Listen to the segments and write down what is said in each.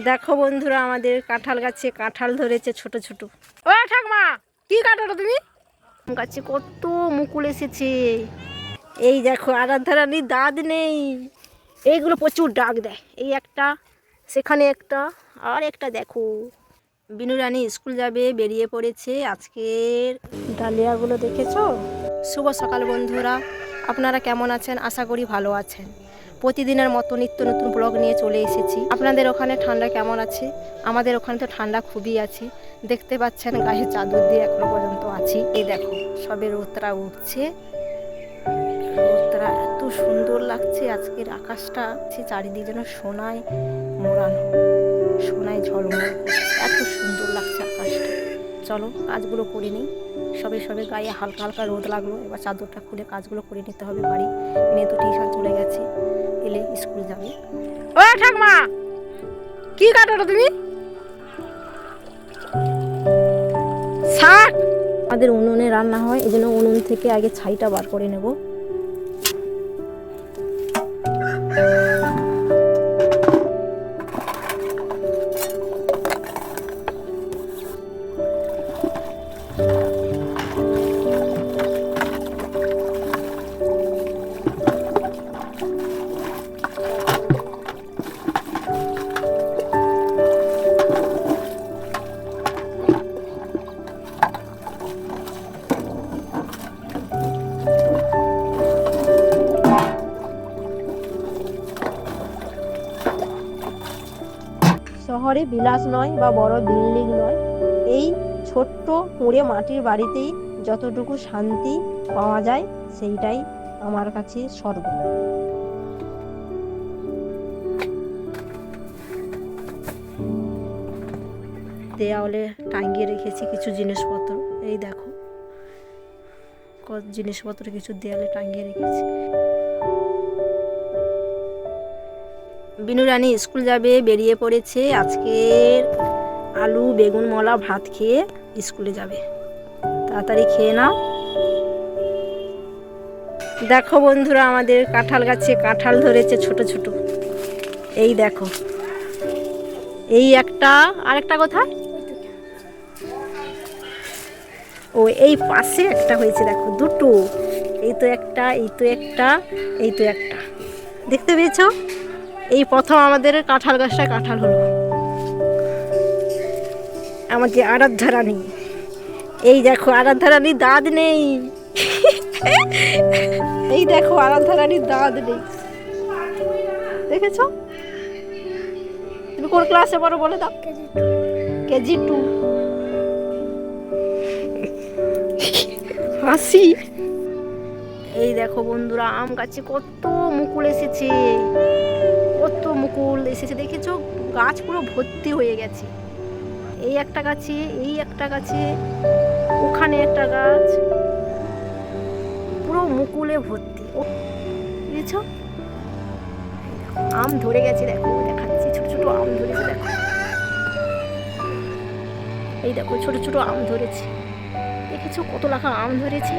দেখো বন্ধুরা, আমাদের কাঁঠাল গাছে কাঁঠাল ধরেছে ছোট ছোট। ও ঠাকমা, কি কাঁঠাল তুমি? গাছে কত মুকুল এসেছে। এই দেখো, আরাধ্যারানীর দাঁত নেই, এইগুলো প্রচুর ডাক দেয়। এই একটা, সেখানে একটা, আর একটা দেখো। বিনু রানী স্কুল যাবে, বেরিয়ে পড়েছে। আজকের ডালিয়াগুলো দেখেছো? শুভ সকাল বন্ধুরা, আপনারা কেমন আছেন? আশা করি ভালো আছেন। প্রতিদিনের মতো নিত্য নতুন ব্লগ নিয়ে চলে এসেছি। আপনাদের ওখানে ঠান্ডা কেমন আছে? আমাদের ওখানে তো ঠান্ডা খুবই আছে। দেখতে পাচ্ছেন গায়ে চাদর দিয়ে এখনো পর্যন্ত আছি। এই দেখো, সবে রোদটা উঠছে। রোদটা এত সুন্দর লাগছে আজকের আকাশটা, চারিদিকে যেন সোনায় মোড়ানো, সোনায় ঝলমল, এত সুন্দর লাগছে আকাশটা। চলো কাজগুলো করে নিই। সবে সবে গায়ে হালকা হালকা রোদ লাগলো, এবার চাদরটা খুলে কাজগুলো করে নিতে হবে। বাড়ি মেয়ে তো টিউশন চলে গেছে, এলে স্কুল যাবে। ও ঠাকমা, কি কাটো তুমি? শাক। আমাদের উনুনে রান্না হয়, এই জন্য উনুন থেকে আগে ছাইটা বার করে নেব। শহরে বিলাস নয় বা বড় বিল্ডিং নয়, এই ছোট্ট কুঁড়ে মাটির বাড়িতেই যতটুকু শান্তি পাওয়া যায় সেইটাই আমার কাছে স্বর্গ। দেয়ালে টাঙিয়ে রেখেছি কিছু জিনিসপত্র। এই দেখো, জিনিসপত্র কিছু দেয়ালে টাঙিয়ে রেখেছি। বিনু রানী স্কুল যাবে, বেরিয়ে পড়েছে। আজকের আলু বেগুন মলা ভাত খেয়ে স্কুলে যাবে। তাড়াতাড়ি খেয়ে নাও। দেখো বন্ধুরা, আমাদের কাঁঠাল গাছে কাঁঠাল ধরেছে ছোট ছোট। এই দেখো, এই একটা, আরেকটা কোথায়? ও, এই পাশে একটা হয়েছে, দেখো দুটো। এই তো একটা, এই তো একটা, এই তো একটা। দেখতে পেয়েছো? এই প্রথম আমাদের কাঁঠাল গাছটায় কাঁঠাল হলো। আমাদের আরাধ্যারানী, এই দেখো আরাধ্যারানীর দাঁত নেই। এই দেখো, আরাধ্যারানীর দাঁত নেই, দেখেছো? তুমি কোন ক্লাসে পড়ো বলে দাও? কেজি 2। হাসি। এই দেখো বন্ধুরা, আম গাছে কত মুকুল এসেছে, কত মুকুল এসেছে দেখেছো? গাছ পুরো ভর্তি হয়ে গেছে। এই একটা গাছে, এই একটা গাছে, ওখানে একটা গাছ, পুরো মুকুলে ভর্তি। ও বুঝেছো? আম ধরে গেছে, দেখো দেখাচ্ছি, ছোট ছোট আম ধরেছে দেখো। এই দেখো, ছোট ছোট আম ধরেছে, দেখেছো কত লাখা আম ধরেছে।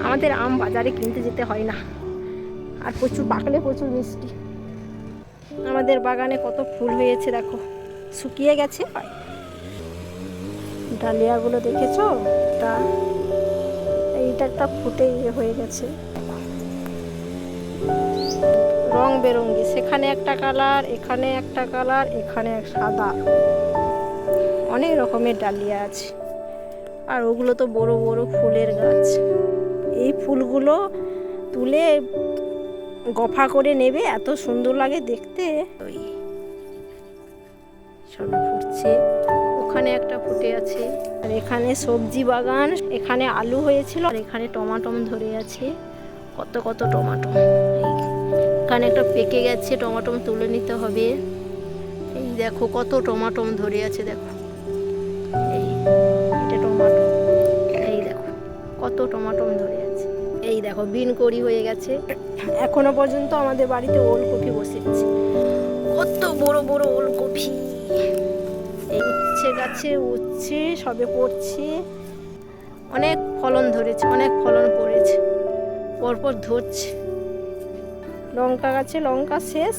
আমাদের আম বাজারে কিনতে যেতে হয় না, আর প্রচুর পাকলে প্রচুর মিষ্টি। আমাদের বাগানে কত ফুল হয়েছে দেখো, শুকিয়ে গেছে। ডালিয়াগুলো দেখেছো? এইটা একটা ফুটে হয়ে গেছে, রং বেরঙ্গি। সেখানে একটা কালার, এখানে একটা কালার, এখানে সাদা, অনেক রকমের ডালিয়া আছে। আর ওগুলো তো বড় বড় ফুলের গাছ। এই ফুলগুলো তুলে গফা করে নেবে, এত সুন্দর লাগে দেখতে। ওই সবে ফুটছে, ওখানে একটা ফুটে আছে। আর এখানে সবজি বাগান, এখানে আলু হয়েছিল, আর এখানে টমাটম ধরে আছে, কত কত টমাটম। এখানে একটা পেকে গেছে, টমাটম তুলে নিতে হবে। এই দেখো কত টমাটম ধরে আছে, দেখো এই এটা টমাটো। এই দেখো কত টমাটম ধরে আছে। এই দেখো বিন কড়ি হয়ে গেছে। এখনো পর্যন্ত আমাদের বাড়িতে ওলকপি বসেছে, কত বড় বড় ওলকপি। এই উচ্ছে গাছে উচ্ছে সবে পড়ছে, অনেক ফলন ধরেছে, অনেক ফলন পড়েছে, পরপর ধরছে। লঙ্কা গাছে লঙ্কা শেষ।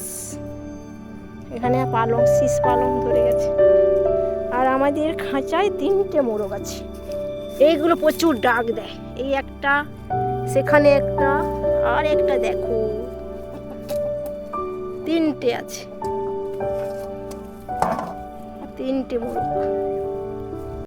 এখানে পালং, শীষ পালং ধরে গেছে। আর আমাদের খাঁচায় 3টে মোরগ আছে। এইগুলো প্রচুর ডাক দেয়। এই একটা, সেখানে একটা, আর একটা দেখো, 3টে আছে, 3টে মোরগ।